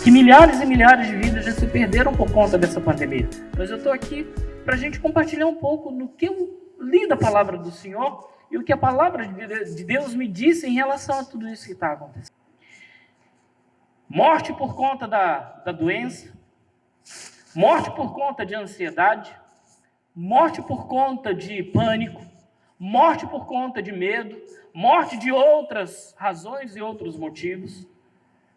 que milhares e milhares de vidas já se perderam por conta dessa pandemia. Mas eu estou aqui para a gente compartilhar um pouco no que eu li da palavra do Senhor e o que a palavra de Deus me disse em relação a tudo isso que está acontecendo. Morte por conta da doença, morte por conta de ansiedade, morte por conta de pânico, morte por conta de medo, morte de outras razões e outros motivos,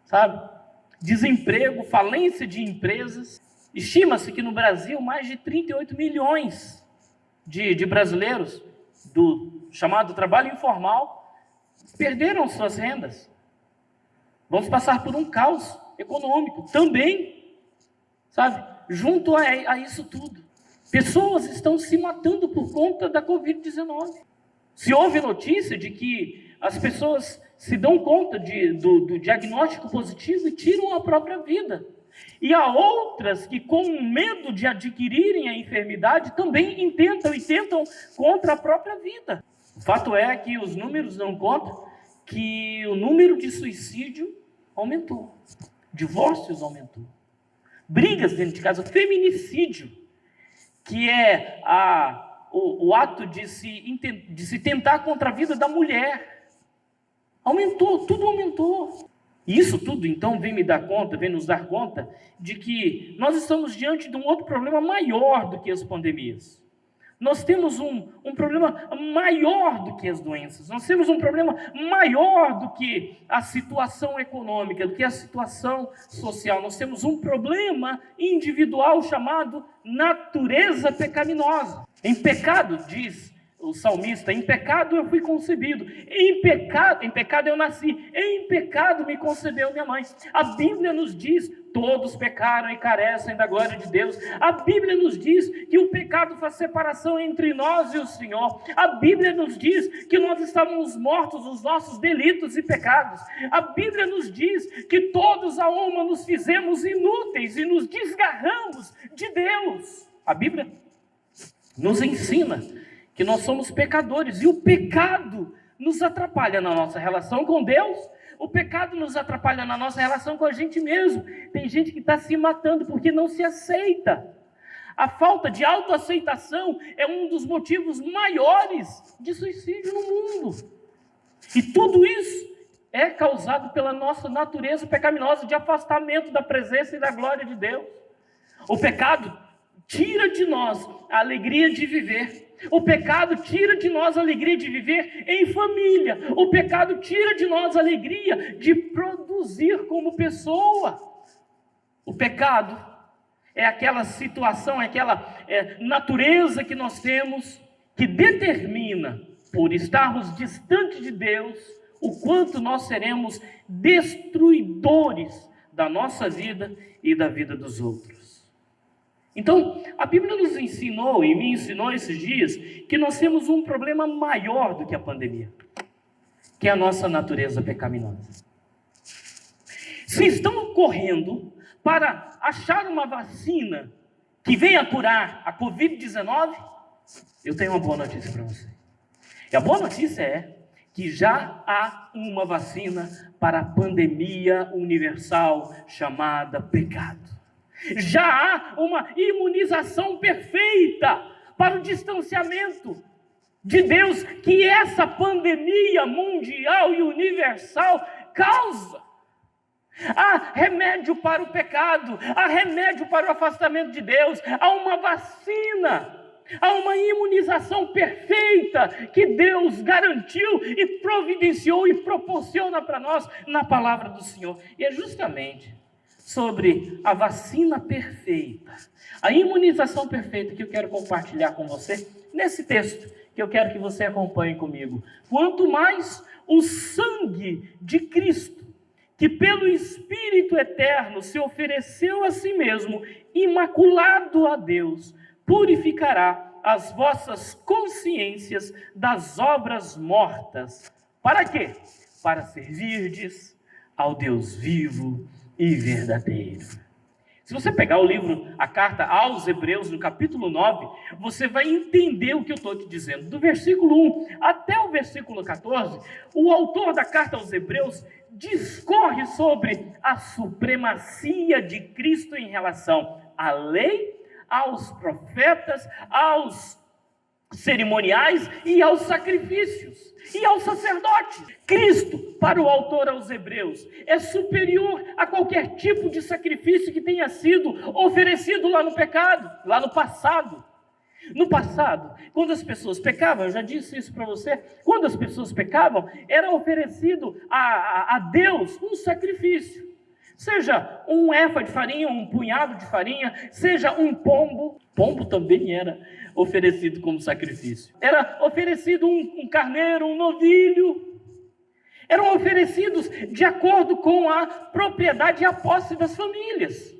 sabe? Desemprego, falência de empresas. Estima-se que no Brasil mais de 38 milhões de brasileiros do chamado trabalho informal perderam suas rendas. Vamos passar por um caos econômico também, sabe? Junto a isso tudo. Pessoas estão se matando por conta da Covid-19. Se houve notícia de que as pessoas se dão conta do diagnóstico positivo e tiram a própria vida. E há outras que, com medo de adquirirem a enfermidade, também tentam contra a própria vida. O fato é que os números dão conta que o número de suicídio aumentou, divórcios aumentou, brigas dentro de casa, feminicídio, que é o ato de se tentar contra a vida da mulher, aumentou, tudo aumentou. E isso tudo, então, vem nos dar conta de que nós estamos diante de um outro problema maior do que as pandemias. Nós temos um problema maior do que as doenças. Nós temos um problema maior do que a situação econômica, do que a situação social. Nós temos um problema individual chamado natureza pecaminosa. Em pecado, diz o salmista, em pecado eu fui concebido, em pecado eu nasci, em pecado me concebeu minha mãe. A Bíblia nos diz, todos pecaram e carecem da glória de Deus. A Bíblia nos diz que o pecado faz separação entre nós e o Senhor. A Bíblia nos diz que nós estávamos mortos nos nossos delitos e pecados. A Bíblia nos diz que todos a uma nos fizemos inúteis e nos desgarramos de Deus. A Bíblia nos ensina que nós somos pecadores, e o pecado nos atrapalha na nossa relação com Deus, o pecado nos atrapalha na nossa relação com a gente mesmo. Tem gente que está se matando porque não se aceita. A falta de autoaceitação é um dos motivos maiores de suicídio no mundo. E tudo isso é causado pela nossa natureza pecaminosa de afastamento da presença e da glória de Deus. O pecado tira de nós a alegria de viver. O pecado tira de nós a alegria de viver em família. O pecado tira de nós a alegria de produzir como pessoa. O pecado é aquela situação, é aquela natureza que nós temos que determina, por estarmos distantes de Deus, o quanto nós seremos destruidores da nossa vida e da vida dos outros. Então, a Bíblia nos ensinou e me ensinou esses dias que nós temos um problema maior do que a pandemia, que é a nossa natureza pecaminosa. Se estão correndo para achar uma vacina que venha curar a Covid-19, eu tenho uma boa notícia para você. E a boa notícia é que já há uma vacina para a pandemia universal chamada pecado. Já há uma imunização perfeita para o distanciamento de Deus que essa pandemia mundial e universal causa. Há remédio para o pecado, há remédio para o afastamento de Deus, há uma vacina, há uma imunização perfeita que Deus garantiu e providenciou e proporciona para nós na palavra do Senhor. E é justamente sobre a vacina perfeita, a imunização perfeita que eu quero compartilhar com você nesse texto que eu quero que você acompanhe comigo. Quanto mais o sangue de Cristo, que pelo Espírito Eterno se ofereceu a si mesmo, imaculado a Deus, purificará as vossas consciências das obras mortas. Para quê? Para servirdes ao Deus vivo e verdadeiro. Se você pegar o livro, a carta aos Hebreus, no capítulo 9, você vai entender o que eu estou te dizendo. Do versículo 1 até o versículo 14, o autor da carta aos Hebreus discorre sobre a supremacia de Cristo em relação à lei, aos profetas, aos cerimoniais e aos sacrifícios e aos sacerdotes. Cristo, para o autor aos Hebreus, é superior a qualquer tipo de sacrifício que tenha sido oferecido lá no pecado, lá no passado. No passado, quando as pessoas pecavam, eu já disse isso para você, quando as pessoas pecavam, era oferecido a Deus um sacrifício. Seja um efa de farinha, um punhado de farinha, seja um pombo. Pombo também era oferecido como sacrifício. Era oferecido um carneiro, um novilho. Eram oferecidos de acordo com a propriedade e a posse das famílias.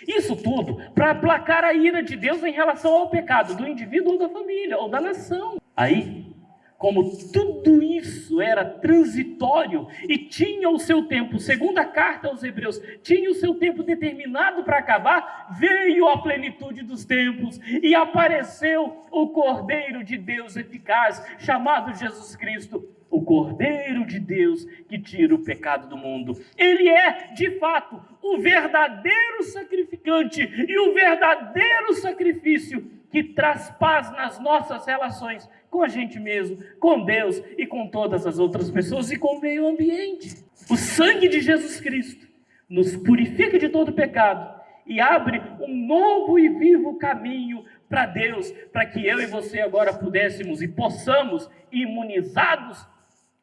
Isso tudo para aplacar a ira de Deus em relação ao pecado do indivíduo ou da família, ou da nação. Aí, como tudo isso era transitório e tinha o seu tempo, segundo a carta aos Hebreus, tinha o seu tempo determinado para acabar, veio a plenitude dos tempos e apareceu o Cordeiro de Deus eficaz, chamado Jesus Cristo, o Cordeiro de Deus que tira o pecado do mundo. Ele é, de fato, o verdadeiro sacrificante e o verdadeiro sacrifício que traz paz nas nossas relações com a gente mesmo, com Deus e com todas as outras pessoas e com o meio ambiente. O sangue de Jesus Cristo nos purifica de todo pecado e abre um novo e vivo caminho para Deus, para que eu e você agora pudéssemos e possamos, imunizados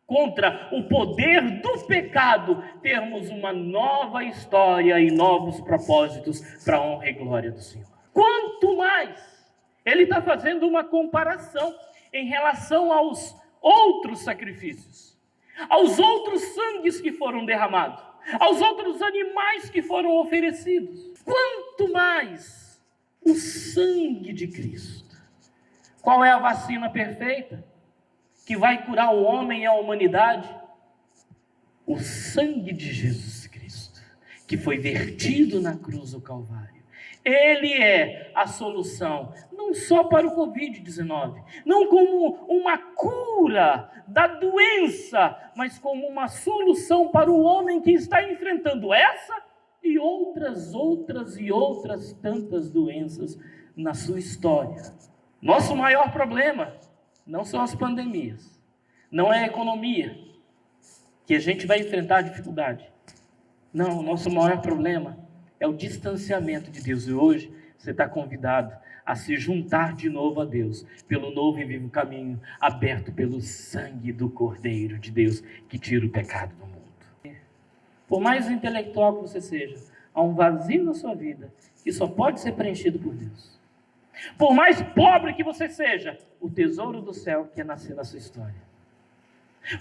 contra o poder do pecado, termos uma nova história e novos propósitos para a honra e glória do Senhor. Quanto mais, ele está fazendo uma comparação em relação aos outros sacrifícios, aos outros sangues que foram derramados, aos outros animais que foram oferecidos. Quanto mais o sangue de Cristo. Qual é a vacina perfeita que vai curar o homem e a humanidade? O sangue de Jesus Cristo, que foi vertido na cruz do Calvário. Ele é a solução, não só para o Covid-19, não como uma cura da doença, mas como uma solução para o homem que está enfrentando essa e outras tantas doenças na sua história. Nosso maior problema não são as pandemias, não é a economia, que a gente vai enfrentar dificuldade. Não, o nosso maior problema é o distanciamento de Deus. E hoje você está convidado a se juntar de novo a Deus, pelo novo e vivo caminho, aberto pelo sangue do Cordeiro de Deus, que tira o pecado do mundo. Por mais intelectual que você seja, há um vazio na sua vida, que só pode ser preenchido por Deus. Por mais pobre que você seja, o tesouro do céu quer nascer na sua história.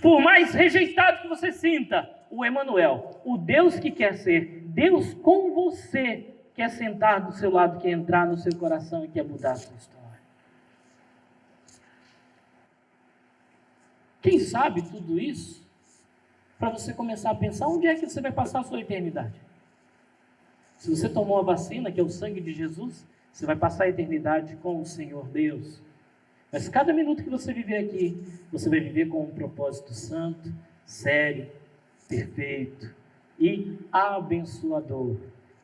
Por mais rejeitado que você sinta, o Emanuel, o Deus que quer ser Deus com você, quer sentar do seu lado, quer entrar no seu coração e quer mudar a sua história. Quem sabe tudo isso, para você começar a pensar onde é que você vai passar a sua eternidade. Se você tomou a vacina, que é o sangue de Jesus, você vai passar a eternidade com o Senhor Deus. Mas cada minuto que você viver aqui, você vai viver com um propósito santo, sério, perfeito e abençoador,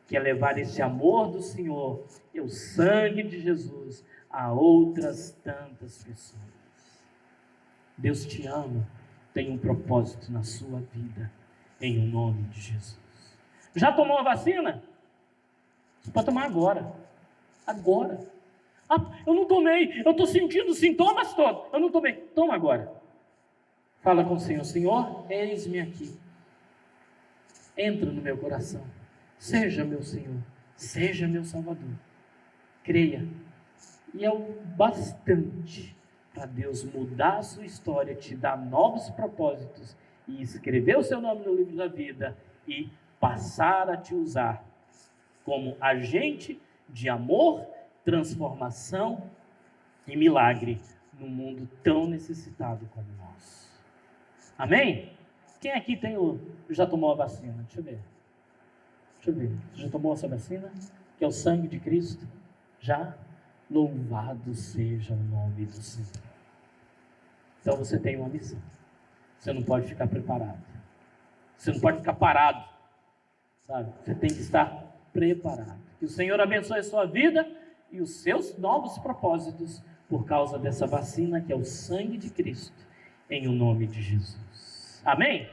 que é levar esse amor do Senhor e o sangue de Jesus a outras tantas pessoas. Deus te ama, tem um propósito na sua vida, em nome de Jesus. Já tomou a vacina? Você pode tomar agora. Agora. Ah, eu não tomei, eu estou sentindo sintomas todos. Eu não tomei. Toma agora. Fala com o Senhor. Senhor, eis-me aqui. Entra no meu coração. Seja meu Senhor. Seja meu Salvador. Creia. E é o bastante para Deus mudar a sua história, te dar novos propósitos e escrever o seu nome no livro da vida e passar a te usar como agente de amor, transformação e milagre num mundo tão necessitado como nós. Amém? Quem aqui já tomou a vacina? Deixa eu ver. Você já tomou a sua vacina? que é o sangue de Cristo, já louvado seja o nome do Senhor. Então você tem uma missão. Você não pode ficar preparado. Você não pode ficar parado, sabe? Você tem que estar preparado. Que o Senhor abençoe a sua vida e os seus novos propósitos por causa dessa vacina que é o sangue de Cristo, em o nome de Jesus. Amém?